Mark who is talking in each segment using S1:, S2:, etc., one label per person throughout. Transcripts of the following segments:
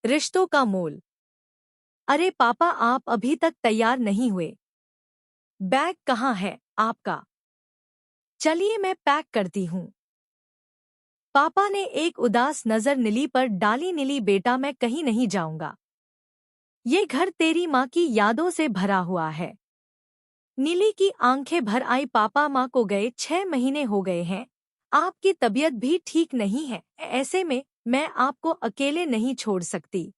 S1: रिश्तों का मोल। अरे पापा, आप अभी तक तैयार नहीं हुए। बैग कहाँ है आपका? चलिए मैं पैक करती हूँ। पापा ने एक उदास नजर नीली पर डाली। नीली बेटा, मैं कहीं नहीं जाऊंगा। ये घर तेरी माँ की यादों से भरा हुआ है। नीली की आंखें भर आई। पापा, माँ को गए 6 महीने हो गए हैं। आपकी तबीयत भी ठीक नहीं है। ऐसे में मैं आपको अकेले नहीं छोड़ सकती।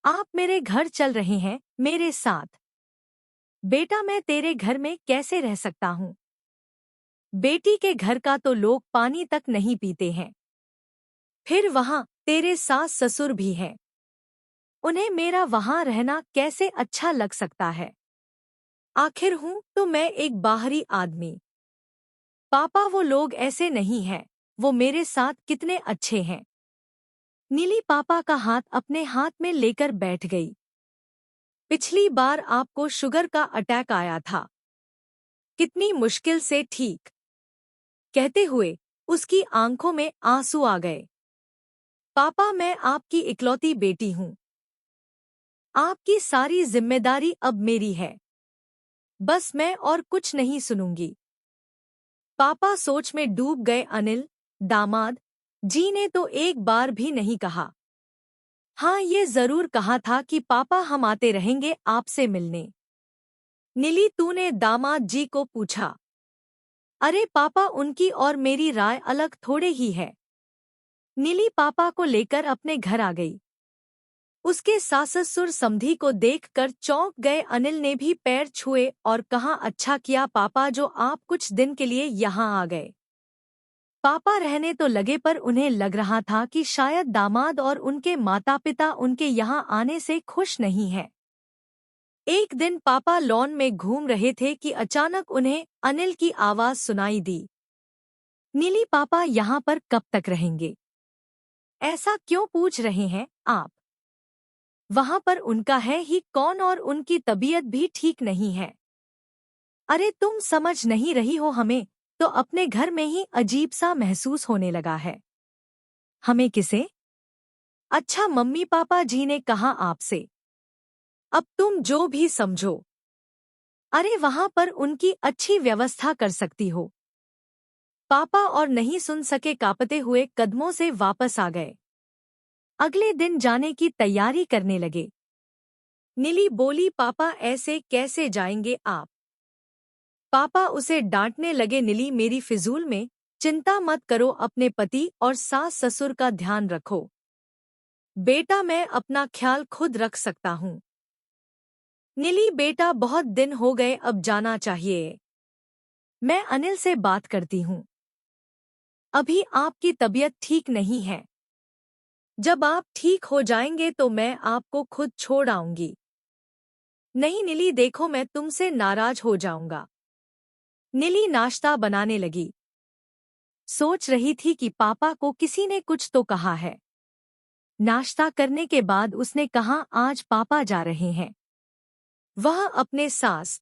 S1: आप मेरे घर चल रहे हैं मेरे साथ। बेटा, मैं तेरे घर में कैसे रह सकता हूँ? बेटी के घर का तो लोग पानी तक नहीं पीते हैं। फिर वहाँ तेरे सास ससुर भी हैं। उन्हें मेरा वहाँ रहना कैसे अच्छा लग सकता है? आखिर हूँ तो मैं एक बाहरी आदमी। पापा, वो लोग ऐसे नहीं हैं। वो मेरे साथ कितने अच्छे हैं। नीली पापा का हाथ अपने हाथ में लेकर बैठ गई। पिछली बार आपको शुगर का अटैक आया था। कितनी मुश्किल से ठीक। कहते हुए उसकी आंखों में आंसू आ गए। पापा, मैं आपकी इकलौती बेटी हूँ। आपकी सारी जिम्मेदारी अब मेरी है। बस मैं और कुछ नहीं सुनूंगी। पापा सोच में डूब गए। अनिल दामाद जी ने तो एक बार भी नहीं कहा। हाँ, ये जरूर कहा था कि पापा हम आते रहेंगे आपसे मिलने। नीली, तूने दामाद जी को पूछा? अरे पापा, उनकी और मेरी राय अलग थोड़े ही है। नीली पापा को लेकर अपने घर आ गई। उसके सास-ससुर समधी को देखकर चौंक गए। अनिल ने भी पैर छुए और कहा, अच्छा किया पापा जो आप कुछ दिन के लिए यहाँ आ गए। पापा रहने तो लगे पर उन्हें लग रहा था कि शायद दामाद और उनके माता-पिता उनके यहाँ आने से खुश नहीं हैं। एक दिन पापा लॉन में घूम रहे थे कि अचानक उन्हें अनिल की आवाज सुनाई दी। नीली पापा यहाँ पर कब तक रहेंगे? ऐसा क्यों पूछ रहे हैं आप? वहाँ पर उनका है ही कौन और उनकी तबीयत भी ठीक नहीं है। अरे तुम समझ नहीं रही हो, हमें तो अपने घर में ही अजीब सा महसूस होने लगा है। हमें किसे? अच्छा, मम्मी पापा जी ने कहा आपसे। अब तुम जो भी समझो। अरे वहाँ पर उनकी अच्छी व्यवस्था कर सकती हो। पापा और नहीं सुन सके, कांपते हुए कदमों से वापस आ गए। अगले दिन जाने की तैयारी करने लगे। नीली बोली, पापा ऐसे कैसे जाएंगे आप? पापा उसे डांटने लगे। नीली, मेरी फिजूल में चिंता मत करो, अपने पति और सास ससुर का ध्यान रखो। बेटा, मैं अपना ख्याल खुद रख सकता हूँ। नीली बेटा, बहुत दिन हो गए, अब जाना चाहिए। मैं अनिल से बात करती हूँ। अभी आपकी तबीयत ठीक नहीं है। जब आप ठीक हो जाएंगे तो मैं आपको खुद छोड़ आऊंगी। नहीं नीली, देखो मैं तुमसे नाराज हो जाऊंगा। नीली नाश्ता बनाने लगी। सोच रही थी कि पापा को किसी ने कुछ तो कहा है। नाश्ता करने के बाद उसने कहा, आज पापा जा रहे हैं। वह अपने सास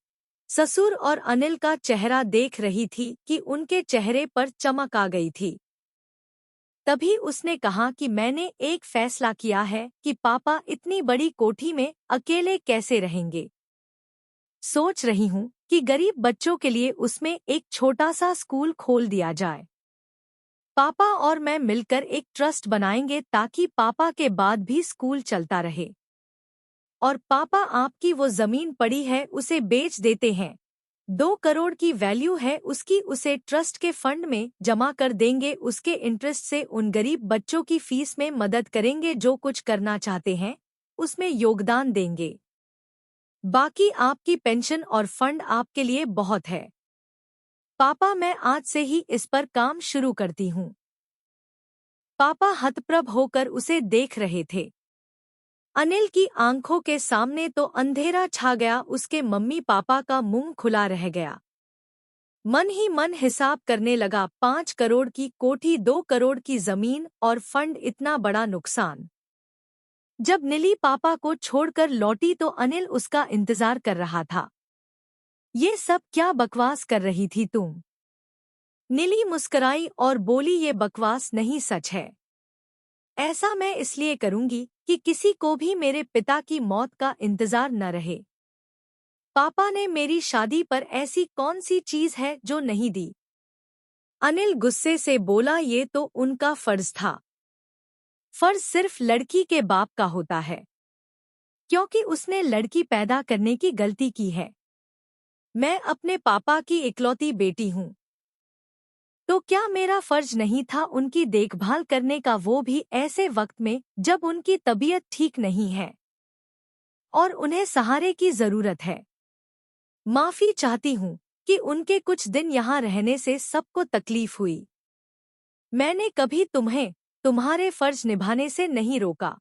S1: ससुर और अनिल का चेहरा देख रही थी कि उनके चेहरे पर चमक आ गई थी। तभी उसने कहा कि मैंने एक फैसला किया है कि पापा इतनी बड़ी कोठी में अकेले कैसे रहेंगे। सोच रही हूँ कि गरीब बच्चों के लिए उसमें एक छोटा सा स्कूल खोल दिया जाए। पापा और मैं मिलकर एक ट्रस्ट बनाएंगे ताकि पापा के बाद भी स्कूल चलता रहे। और पापा, आपकी वो जमीन पड़ी है उसे बेच देते हैं। 2 करोड़ की वैल्यू है उसकी, उसे ट्रस्ट के फंड में जमा कर देंगे। उसके इंटरेस्ट से उन गरीब बच्चों की फीस में मदद करेंगे जो कुछ करना चाहते हैं, उसमें योगदान देंगे। बाकी आपकी पेंशन और फंड आपके लिए बहुत है। पापा, मैं आज से ही इस पर काम शुरू करती हूँ। पापा हतप्रभ होकर उसे देख रहे थे। अनिल की आंखों के सामने तो अंधेरा छा गया। उसके मम्मी पापा का मुंह खुला रह गया। मन ही मन हिसाब करने लगा। 5 करोड़ की कोठी, 2 करोड़ की जमीन और फंड, इतना बड़ा नुकसान। जब नीली पापा को छोड़कर लौटी तो अनिल उसका इंतजार कर रहा था। ये सब क्या बकवास कर रही थी तुम? नीली मुस्कुराई और बोली, ये बकवास नहीं, सच है। ऐसा मैं इसलिए करूंगी कि किसी को भी मेरे पिता की मौत का इंतजार न रहे। पापा ने मेरी शादी पर ऐसी कौन सी चीज है जो नहीं दी? अनिल गुस्से से बोला, ये तो उनका फर्ज था। फर्ज सिर्फ लड़की के बाप का होता है, क्योंकि उसने लड़की पैदा करने की गलती की है। मैं अपने पापा की इकलौती बेटी हूँ, तो क्या मेरा फर्ज नहीं था उनकी देखभाल करने का, वो भी ऐसे वक्त में जब उनकी तबीयत ठीक नहीं है और उन्हें सहारे की जरूरत है। माफी चाहती हूँ कि उनके कुछ दिन यहाँ रहने से सबको तकलीफ हुई। मैंने कभी तुम्हें तुम्हारे फर्ज निभाने से नहीं रोका।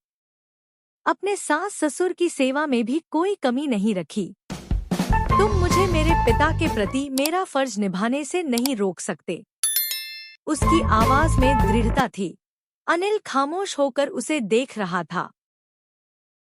S1: अपने सास ससुर की सेवा में भी कोई कमी नहीं रखी। तुम मुझे मेरे पिता के प्रति मेरा फर्ज निभाने से नहीं रोक सकते। उसकी आवाज में दृढ़ता थी। अनिल खामोश होकर उसे देख रहा था।